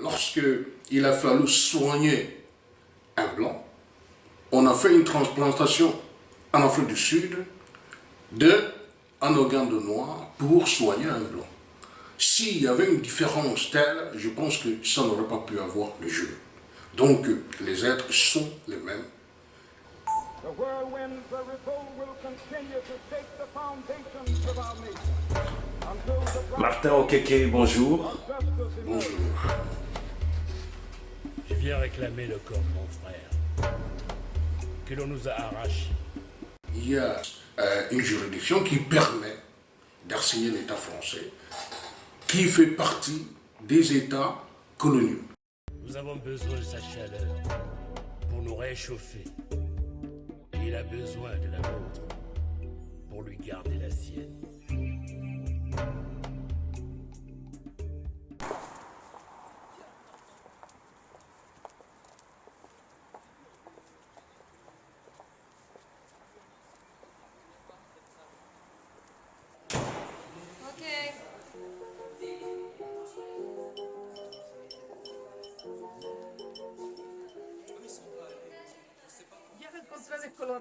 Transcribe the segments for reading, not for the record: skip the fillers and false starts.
Lorsqu'il a fallu soigner un blanc, on a fait une transplantation en Afrique du Sud d'un organe de noir pour soigner un blanc. S'il y avait une différence telle, je pense que ça n'aurait pas pu avoir le jeu. Donc les êtres sont les mêmes. Martin Okeke, bonjour. Bonjour. Je viens réclamer le corps de mon frère, que l'on nous a arraché. Il y a une juridiction qui permet d'enseigner l'État français, qui fait partie des États coloniaux. Nous avons besoin de sa chaleur pour nous réchauffer. Et il a besoin de la nôtre pour lui garder la sienne.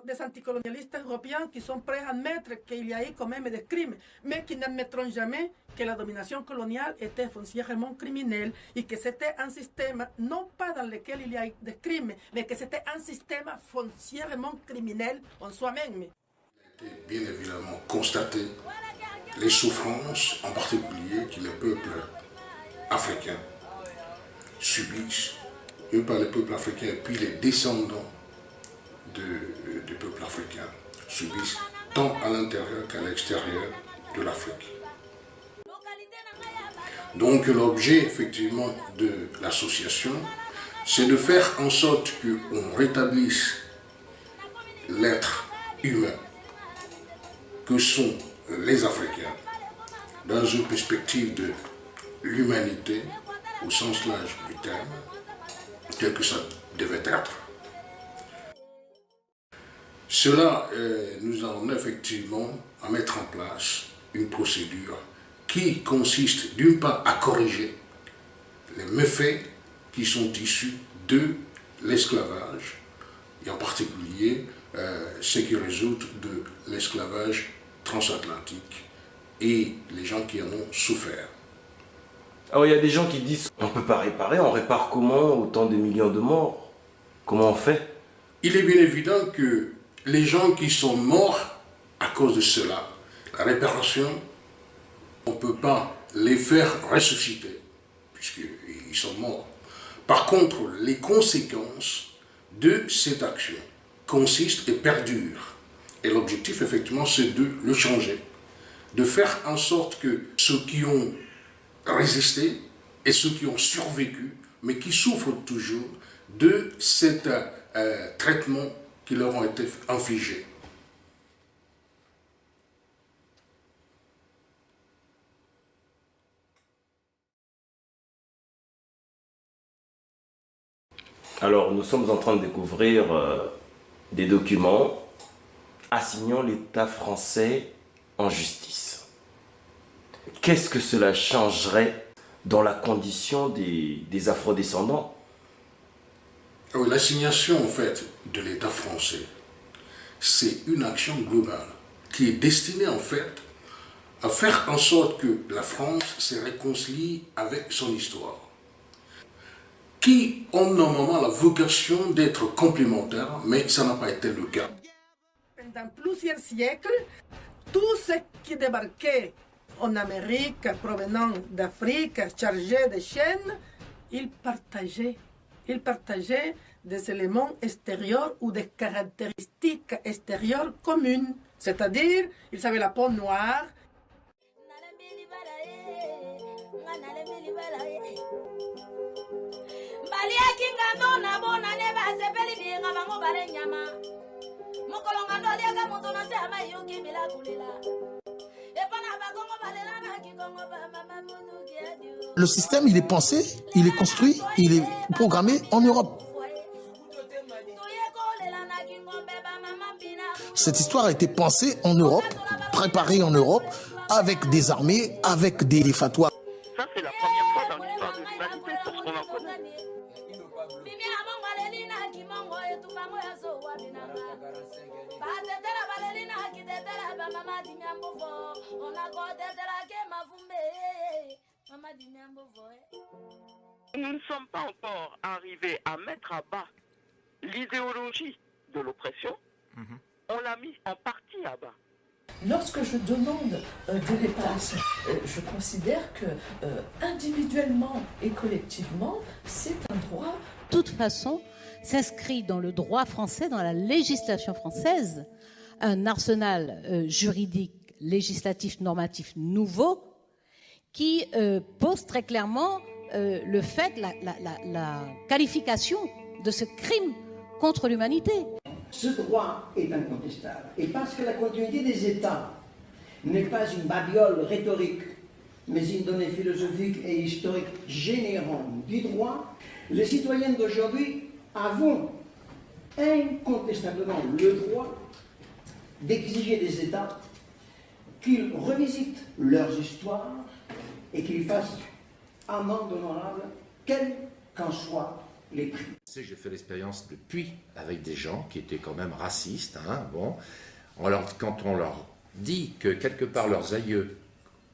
Des anticolonialistes européens qui sont prêts à admettre qu'il y a eu quand même des crimes, mais qui n'admettront jamais que la domination coloniale était foncièrement criminelle et que c'était un système, non pas dans lequel il y a eu des crimes, mais que c'était un système foncièrement criminel en soi-même. Il a été bien évidemment constaté les souffrances, en particulier que les peuples africains subissent, et par les peuples africains et puis les descendants du peuple africain subissent tant à l'intérieur qu'à l'extérieur de l'Afrique. Donc l'objet effectivement de l'association, c'est de faire en sorte qu'on rétablisse l'être humain que sont les Africains dans une perspective de l'humanité au sens large du terme, tel que ça devait être. Cela nous amène effectivement à mettre en place une procédure qui consiste d'une part à corriger les méfaits qui sont issus de l'esclavage, et en particulier ce qui résulte de l'esclavage transatlantique et les gens qui en ont souffert. Alors il y a des gens qui disent on ne peut pas réparer, on répare comment autant de millions de morts? Comment on fait? Il est bien évident que les gens qui sont morts à cause de cela, la réparation, on ne peut pas les faire ressusciter, puisqu'ils sont morts. Par contre, les conséquences de cette action consistent et perdurent. Et l'objectif, effectivement, c'est de le changer, de faire en sorte que ceux qui ont résisté et ceux qui ont survécu, mais qui souffrent toujours de cet traitement qui leur ont été infligés. Alors nous sommes en train de découvrir des documents assignant l'État français en justice. Qu'est-ce que cela changerait dans la condition des afrodescendants? Oui, l'assignation en fait de l'État français, c'est une action globale qui est destinée en fait à faire en sorte que la France se réconcilie avec son histoire, qui ont normalement la vocation d'être complémentaires, mais ça n'a pas été le cas. Pendant plusieurs siècles, tous ceux qui débarquaient en Amérique provenant d'Afrique, chargés de chaînes, ils partageaient des éléments extérieurs ou des caractéristiques extérieures communes. C'est-à-dire, ils avaient la peau noire. Le système, il est pensé, il est construit, il est programmé en Europe. Cette histoire a été pensée en Europe, préparée en Europe, avec des armées, avec des fatwas. Ça, c'est la première fois dans l'histoire de l'humanité, parce qu'on a Nous ne sommes pas encore arrivés à mettre à bas l'idéologie de l'oppression. On l'a mis en partie à bas. Lorsque je demande de l'espace, je considère que individuellement et collectivement, c'est un droit. De toute façon, s'inscrit dans le droit français, dans la législation française, un arsenal juridique, législatif, normatif nouveau qui pose très clairement le fait, la qualification de ce crime contre l'humanité. Ce droit est incontestable. Et parce que la continuité des États n'est pas une babiole rhétorique, mais une donnée philosophique et historique générante du droit, les citoyens d'aujourd'hui avons incontestablement le droit d'exiger des États qu'ils revisitent leurs histoires et qu'ils fassent amende honorable, quels qu'en soient les prix. J'ai fait l'expérience depuis avec des gens qui étaient quand même racistes. Bon, quand on leur dit que quelque part leurs aïeux,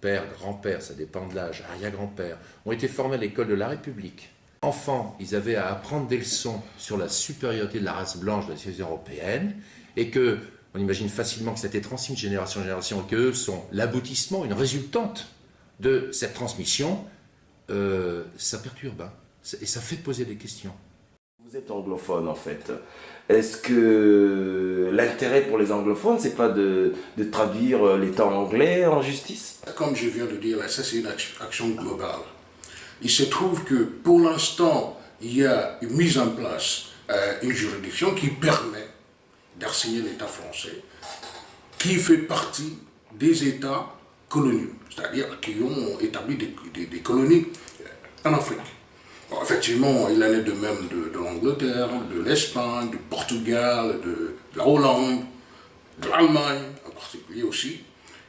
père, grand-père, ça dépend de l'âge, arrière-grand-père, ont été formés à l'école de la République. Enfants, ils avaient à apprendre des leçons sur la supériorité de la race blanche de la civilisation européenne, et que on imagine facilement que ça a été transmis de génération en génération, et qu'eux sont l'aboutissement, une résultante de cette transmission. Ça perturbe, et ça fait poser des questions. Vous êtes anglophone en fait. Est-ce que l'intérêt pour les anglophones, c'est pas de traduire l'État anglais en justice? Comme je viens de dire, là, ça c'est une action globale. Il se trouve que pour l'instant, il y a une mise en place une juridiction qui permet d'assigner l'État français, qui fait partie des États coloniaux, c'est-à-dire qui ont établi des colonies en Afrique. Bon, effectivement, il en est de même de l'Angleterre, de l'Espagne, du Portugal, de la Hollande, de l'Allemagne en particulier aussi.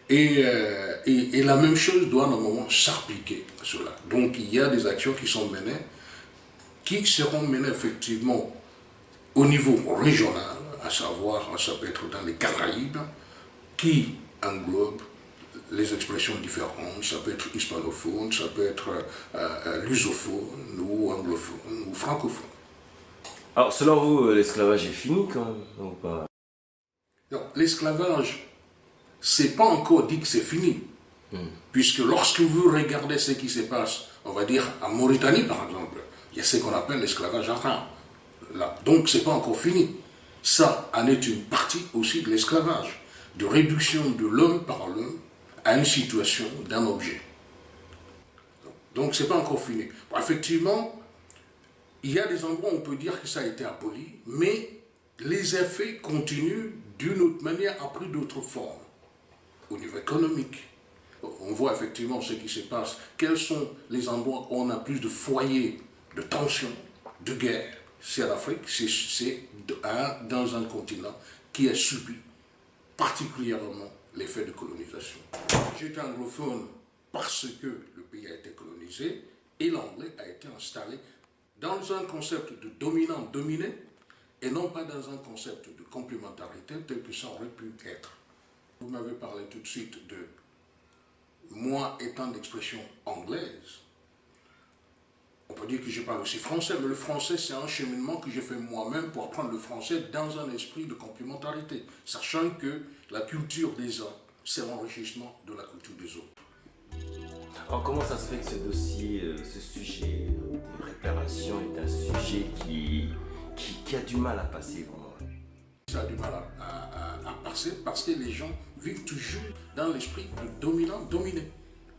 Et la même chose doit normalement s'appliquer à cela. Donc il y a des actions qui sont menées, qui seront menées effectivement au niveau régional, à savoir, ça peut être dans les Caraïbes, qui englobent les expressions différentes, ça peut être hispanophone, ça peut être lusophone, ou anglophone, ou francophone. Alors, selon vous, l'esclavage est fini quand même, ou pas? Non, l'esclavage, c'est pas encore dit que c'est fini. Puisque lorsque vous regardez ce qui se passe, on va dire en Mauritanie par exemple, il y a ce qu'on appelle l'esclavage arabe. Là. Donc c'est pas encore fini. Ça en est une partie aussi de l'esclavage, de réduction de l'homme par l'homme à une situation d'un objet. Donc c'est pas encore fini. Bon, effectivement, il y a des endroits où on peut dire que ça a été aboli, mais les effets continuent d'une autre manière, à plus d'autres formes. Au niveau économique, on voit effectivement ce qui se passe. Quels sont les endroits où on a plus de foyers de tension, de guerre? C'est en Afrique, c'est dans un continent qui a subi particulièrement l'effet de colonisation. J'étais anglophone parce que le pays a été colonisé et l'anglais a été installé dans un concept de dominant-dominé et non pas dans un concept de complémentarité tel que ça aurait pu être. Vous m'avez parlé tout de suite de moi étant d'expression anglaise. On peut dire que je parle aussi français, mais le français c'est un cheminement que j'ai fait moi-même pour apprendre le français dans un esprit de complémentarité, sachant que la culture des uns, c'est l'enrichissement de la culture des autres. Alors comment ça se fait que ce dossier, ce sujet des réparations est un sujet qui a du mal à passer vraiment? Ça a du mal à passer parce que les gens vivent toujours dans l'esprit de dominant-dominé.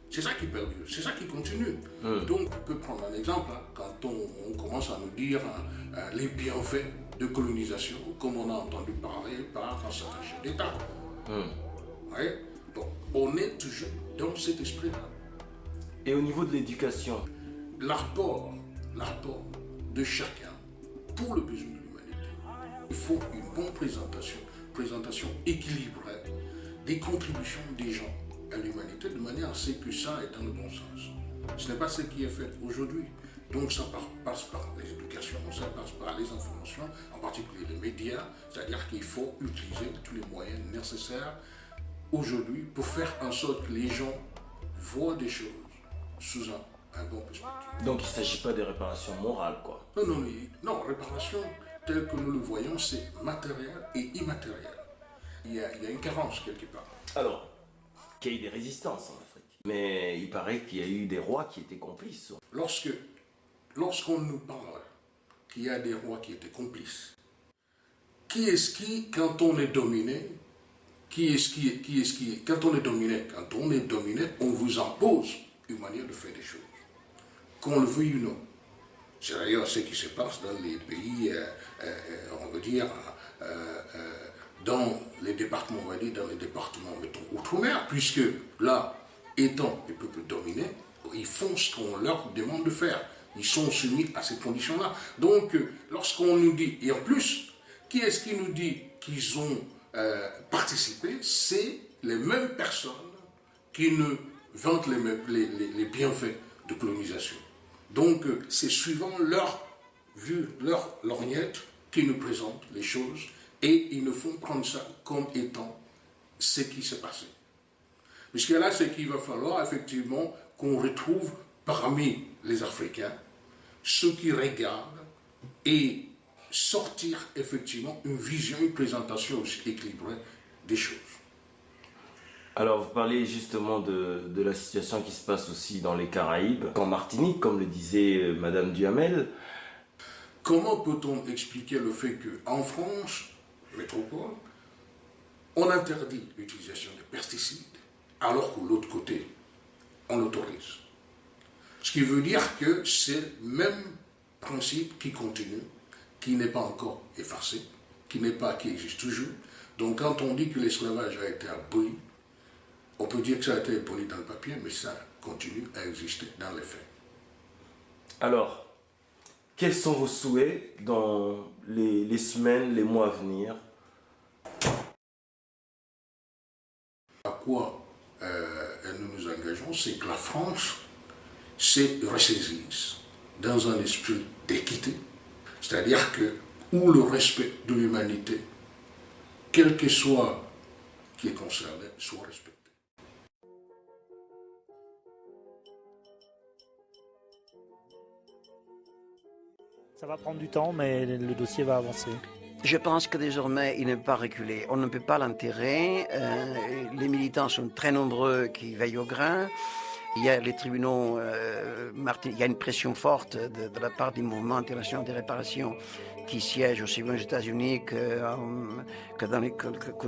C'est ça qui perdure, c'est ça qui continue. Donc, on peut prendre un exemple, quand on commence à nous dire les bienfaits de colonisation, comme on a entendu parler par un certain chef d'État. Ouais. Bon, on est toujours dans cet esprit-là. Et au niveau de l'éducation? L'apport de chacun pour le besoin de l'humanité. Il faut une bonne présentation équilibrée des contributions des gens à l'humanité de manière à ce que ça ait dans le bon sens. Ce n'est pas ce qui est fait aujourd'hui. Donc ça passe par l'éducation, ça passe par les informations, en particulier les médias, c'est-à-dire qu'il faut utiliser tous les moyens nécessaires aujourd'hui pour faire en sorte que les gens voient des choses sous un bon perspective. Donc il ne s'agit pas de réparation morale, quoi. Non, réparation telle que nous le voyons, c'est matériel et immatériel. Il y a une carence quelque part. Alors, qu'il y ait des résistances en Afrique. Mais il paraît qu'il y a eu des rois qui étaient complices. Lorsqu'on nous parle qu'il y a des rois qui étaient complices, qui est-ce qui, quand on est dominé, quand on est dominé, on vous impose une manière de faire des choses, qu'on le veuille ou non. C'est d'ailleurs ce qui se passe dans les pays, on va dire, dans les départements, mettons, outre-mer, puisque là, étant des peuples dominés, ils font ce qu'on leur demande de faire. Ils sont soumis à ces conditions-là. Donc, lorsqu'on nous dit, et en plus, qui est-ce qui nous dit qu'ils ont participé? C'est les mêmes personnes qui nous vantent les bienfaits de colonisation. Donc, c'est suivant leur vue, leur lorgnette, qu'ils nous présentent les choses, et ils nous font prendre ça comme étant ce qui s'est passé. Puisque là, c'est qu'il va falloir effectivement qu'on retrouve parmi les Africains ceux qui regardent et sortir effectivement une vision, une présentation aussi équilibrée des choses. Alors, vous parlez justement de la situation qui se passe aussi dans les Caraïbes, en Martinique, comme le disait Madame Duhamel. Comment peut-on expliquer le fait qu'en France, métropole, on interdit l'utilisation de pesticides, alors que de l'autre côté, on l'autorise? Ce qui veut dire que c'est le même principe qui continue, qui n'est pas encore effacé, qui existe toujours. Donc quand on dit que l'esclavage a été aboli, on peut dire que ça a été aboli dans le papier, mais ça continue à exister dans les faits. Alors, quels sont vos souhaits dans les semaines, les mois à venir? À quoi nous nous engageons, c'est que la France se ressaisisse dans un esprit d'équité, c'est-à-dire que où le respect de l'humanité, quel que soit qui est concerné, soit respecté. Ça va prendre du temps, mais le dossier va avancer. Je pense que désormais, il ne peut pas reculer. On ne peut pas l'enterrer. Les militants sont très nombreux qui veillent au grain. Il y a les tribunaux, il y a une pression forte de la part du mouvement international de réparation qui siège aussi bien aux États-Unis qu'aux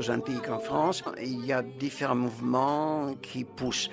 Antilles qu'en France. Il y a différents mouvements qui poussent.